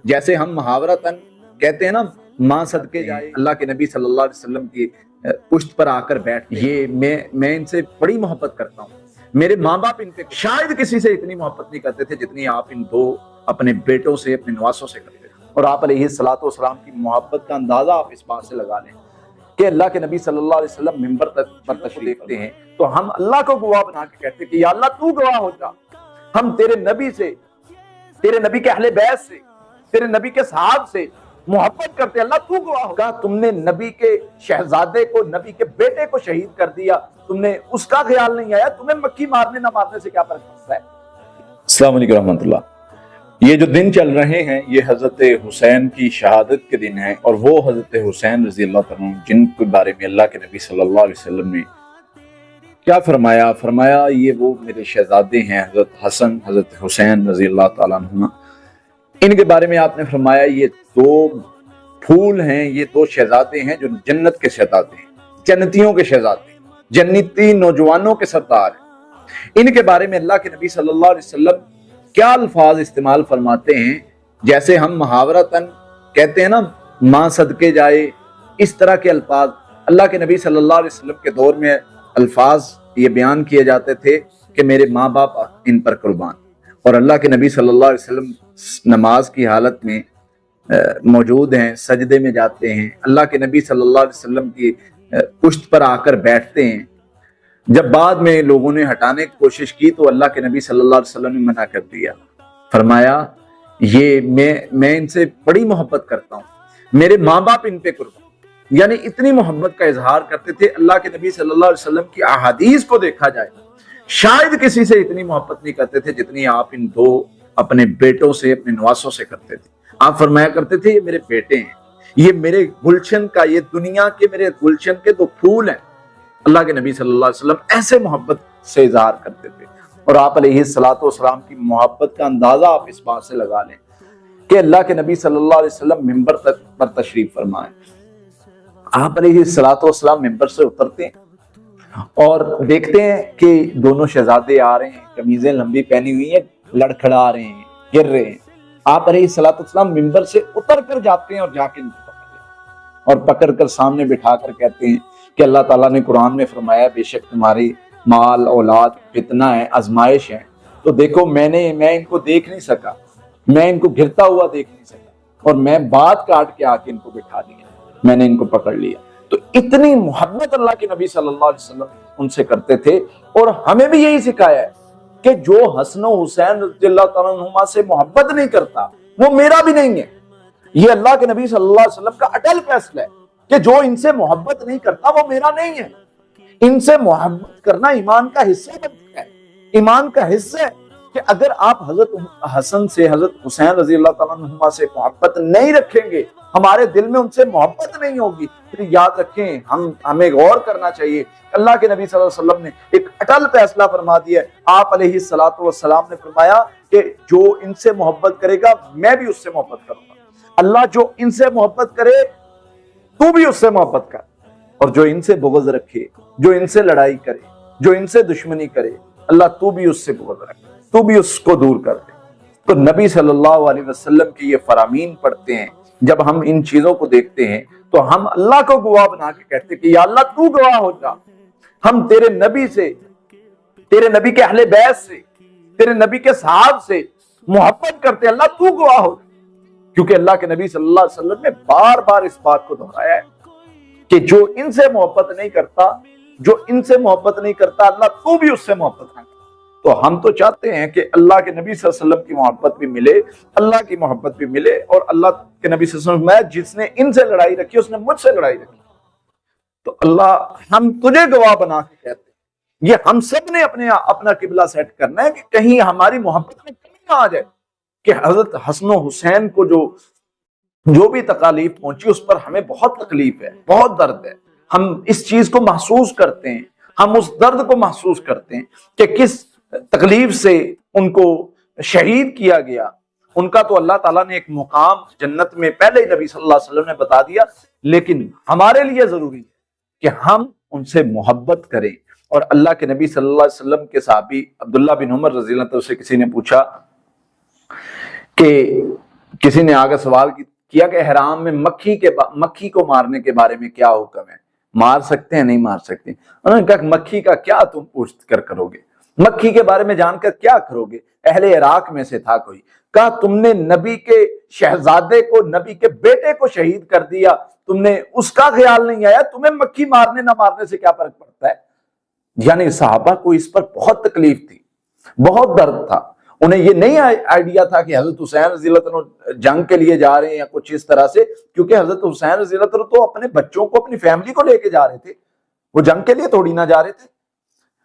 جیسے ہم محاورتاً کہتے ہیں نا، ماں صدقے جائے، اللہ کے نبی صلی اللہ علیہ وسلم کی پشت پر آ کر بیٹھ، یہ میں ان سے بڑی محبت کرتا ہوں، میرے ماں باپ ان پہ شاید کسی سے اتنی محبت نہیں کرتے تھے جتنی آپ ان دو اپنے بیٹوں سے، اپنے نواسوں سے کرتے تھے۔ اور آپ علیہ الصلوۃ والسلام کی محبت کا اندازہ آپ اس بات سے لگا لیں کہ اللہ کے نبی صلی اللہ علیہ وسلم ممبر پر تشریف دیکھتے ہیں تو ہم اللہ کو گواہ بنا کے کہتے ہیں کہ یا اللہ تو گواہ ہو جا، ہم تیرے نبی سے، تیرے نبی کے اہل بیت سے، تیرے نبی کے صحاب سے محبت کرتے، اللہ تو گواہ ہوگا۔ تم نے نبی کے شہزادے کو، نبی کے بیٹے کو شہید کر دیا، تم نے اس کا خیال نہیں آیا، تمہیں مکھی مارنے نہ مارنے سے کیا فرق پڑتا ہے؟ السلام علیکم رحمۃ اللہ۔ یہ جو دن چل رہے ہیں یہ حضرت حسین کی شہادت کے دن ہیں، اور وہ حضرت حسین رضی اللہ عنہ جن کے بارے میں اللہ کے نبی صلی اللہ علیہ وسلم نے کیا فرمایا یہ وہ میرے شہزادے ہیں، حضرت حسن، حضرت حسین رضی اللہ تعالیٰ عنہ، ان کے بارے میں آپ نے فرمایا یہ دو پھول ہیں، یہ دو شہزادے ہیں جو جنت کے شہزادے ہیں، جنتیوں کے شہزادے، جنتی نوجوانوں کے سردار ہیں۔ ان کے بارے میں اللہ کے نبی صلی اللہ علیہ وسلم کیا الفاظ استعمال فرماتے ہیں؟ جیسے ہم محاورتاً کہتے ہیں نا، ماں صدقے جائے، اس طرح کے الفاظ اللہ کے نبی صلی اللہ علیہ وسلم کے دور میں الفاظ یہ بیان کیے جاتے تھے کہ میرے ماں باپ ان پر قربان۔ اور اللہ کے نبی صلی اللہ علیہ وسلم نماز کی حالت میں موجود ہیں، سجدے میں جاتے ہیں، اللہ کے نبی صلی اللہ علیہ وسلم کی پشت پر آ کر بیٹھتے ہیں۔ جب بعد میں لوگوں نے ہٹانے کی کوشش کی تو اللہ کے نبی صلی اللہ علیہ وسلم نے منع کر دیا، فرمایا یہ میں ان سے بڑی محبت کرتا ہوں، میرے ماں باپ ان پہ قربان۔ یعنی اتنی محبت کا اظہار کرتے تھے۔ اللہ کے نبی صلی اللہ علیہ وسلم کی احادیث کو دیکھا جائے شاید کسی سے اتنی محبت نہیں کرتے تھے جتنی آپ ان دو اپنے بیٹوں سے، اپنے نواسوں سے کرتے تھے۔ آپ فرمایا کرتے تھے یہ میرے بیٹے ہیں، یہ میرے گلشن کا، یہ دنیا کے میرے گلشن کے دو پھول ہیں۔ اللہ کے نبی صلی اللہ علیہ وسلم ایسے محبت سے اظہار کرتے تھے۔ اور آپ علیہ الصلوۃ والسلام کی محبت کا اندازہ آپ اس بات سے لگا لیں کہ اللہ کے نبی صلی اللہ علیہ وسلم ممبر پر تشریف فرمائے، آپ علیہ الصلوۃ والسلام ممبر سے اترتے ہیں اور دیکھتے ہیں کہ دونوں شہزادے آ رہے ہیں، قمیضیں لمبی پہنی ہوئی ہیں، لڑکھڑا رہے ہیں، گر رہے ہیں۔ آپ علیہ الصلوۃ والسلام ممبر سے اتر کر جاتے ہیں اور جا کے ان کو پکڑتے ہیں اور پکڑ کر سامنے بٹھا کر کہتے ہیں کہ اللہ تعالیٰ نے قرآن میں فرمایا بے شک تمہاری مال اولاد فتنہ ہے، آزمائش ہے، تو دیکھو میں ان کو دیکھ نہیں سکا، میں ان کو گرتا ہوا دیکھ نہیں سکا، اور میں بات کاٹ کے آ کے ان کو بٹھا دیا، میں نے ان کو پکڑ لیا۔ تو اتنی محبت اللہ کے نبی صلی اللہ علیہ وسلم ان سے کرتے تھے۔ اور ہمیں بھی یہی سکھایا ہے کہ جو حسن و حسین رضی اللہ تعالیٰ عنہما سے محبت نہیں کرتا وہ میرا بھی نہیں ہے۔ یہ اللہ کے نبی صلی اللہ علیہ وسلم کا اٹل فیصلہ ہے کہ جو ان سے محبت نہیں کرتا وہ میرا نہیں ہے۔ ان سے محبت کرنا ایمان کا حصہ بنتا ہے، ایمان کا حصہ ہے کہ اگر آپ حضرت حسن سے، حضرت حسین رضی اللہ تعالیٰ عنہما سے محبت نہیں رکھیں گے، ہمارے دل میں ان سے محبت نہیں ہوگی، پھر یاد رکھیں ہمیں غور کرنا چاہیے۔ اللہ کے نبی صلی اللہ علیہ وسلم نے ایک اٹل فیصلہ فرما دیا ہے۔ آپ علیہ الصلوۃ والسلام نے فرمایا کہ جو ان سے محبت کرے گا میں بھی اس سے محبت کروں گا۔ اللہ جو ان سے محبت کرے تو بھی اس سے محبت کر، اور جو ان سے بغض رکھے، جو ان سے لڑائی کرے، جو ان سے دشمنی کرے، اللہ تو بھی اس سے بغض رکھے، تو بھی اس کو دور کر دے۔ تو نبی صلی اللہ علیہ وسلم کی یہ فرامین پڑھتے ہیں، جب ہم ان چیزوں کو دیکھتے ہیں تو ہم اللہ کو گواہ بنا کے کہتے ہیں کہ یا اللہ تو گواہ ہو جا، ہم تیرے نبی سے، تیرے نبی کے اہل بیت سے، تیرے نبی کے صحاب سے محبت کرتے ہیں، اللہ تو گواہ ہو جا۔ کیونکہ اللہ کے نبی صلی اللہ علیہ وسلم نے بار بار اس بات کو دہرایا ہے کہ جو ان سے محبت نہیں کرتا، جو ان سے محبت نہیں کرتا، اللہ تو بھی اس سے محبت نہ کر۔ تو ہم تو چاہتے ہیں کہ اللہ کے نبی صلی اللہ علیہ وسلم کی محبت بھی ملے، اللہ کی محبت بھی ملے، اور اللہ کے نبی صلی اللہ علیہ وسلم میں جس نے ان سے لڑائی رکھی اس نے مجھ سے لڑائی رکھی۔ تو اللہ ہم تجھے گواہ بنا کے کہتے ہیں، یہ ہم سب نے اپنا قبلہ سیٹ کرنا ہے کہ کہیں ہماری محبت میں کمی نہ آ جائے کہ حضرت حسن و حسین کو جو بھی تکالیف پہنچی اس پر ہمیں بہت تکلیف ہے، بہت درد ہے، ہم اس چیز کو محسوس کرتے ہیں، ہم اس درد کو محسوس کرتے ہیں کہ کس تکلیف سے ان کو شہید کیا گیا۔ ان کا تو اللہ تعالیٰ نے ایک مقام جنت میں پہلے ہی نبی صلی اللہ علیہ وسلم نے بتا دیا، لیکن ہمارے لیے ضروری ہے کہ ہم ان سے محبت کریں۔ اور اللہ کے نبی صلی اللہ علیہ وسلم کے صحابی عبداللہ بن عمر رضی اللہ عنہ سے کسی نے پوچھا کہ کسی نے آگے سوال کیا کہ احرام میں مکھی کو مارنے کے بارے میں کیا حکم ہے؟ مار سکتے ہیں نہیں مار سکتے؟ انہوں نے کہا مکھی کا کیا تم پوچھ کر کرو گے، مکھی کے بارے میں جان کر کیا کرو گے؟ اہل عراق میں سے تھا کوئی، کہا تم نے نبی کے شہزادے کو، نبی کے بیٹے کو شہید کر دیا، تم نے اس کا خیال نہیں آیا، تمہیں مکھی مارنے نہ مارنے سے کیا فرق پڑتا ہے؟ یعنی صحابہ کو اس پر بہت تکلیف تھی، بہت درد تھا، انہیں یہ نہیں آئیڈیا تھا کہ حضرت حسین رضی اللہ عنہ جنگ کے لیے جا رہے ہیں یا کچھ اس طرح سے، کیونکہ حضرت حسین رضی اللہ عنہ تو اپنے بچوں کو، اپنی فیملی کو لے کے جا رہے تھے، وہ جنگ کے لیے تھوڑی نہ جا رہے تھے۔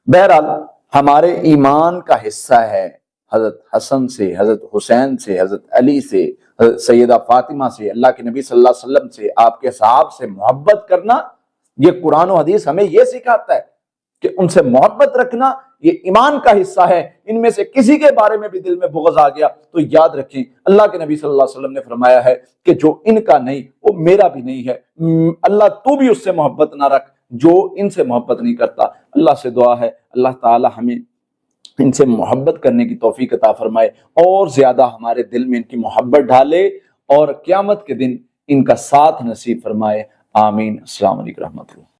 بہرحال ہمارے ایمان کا حصہ ہے حضرت حسن سے، حضرت حسین سے، حضرت علی سے، حضرت سیدہ فاطمہ سے، اللہ کے نبی صلی اللہ علیہ وسلم سے، آپ کے صحاب سے محبت کرنا۔ یہ قرآن و حدیث ہمیں یہ سکھاتا ہے کہ ان سے محبت رکھنا یہ ایمان کا حصہ ہے۔ ان میں سے کسی کے بارے میں بھی دل میں بغض آ گیا تو یاد رکھیں اللہ کے نبی صلی اللہ علیہ وسلم نے فرمایا ہے کہ جو ان کا نہیں وہ میرا بھی نہیں ہے، اللہ تو بھی اس سے محبت نہ رکھ جو ان سے محبت نہیں کرتا۔ اللہ سے دعا ہے اللہ تعالی ہمیں ان سے محبت کرنے کی توفیق عطا فرمائے اور زیادہ ہمارے دل میں ان کی محبت ڈالے اور قیامت کے دن ان کا ساتھ نصیب فرمائے، آمین۔ السلام علیکم رحمۃ اللہ۔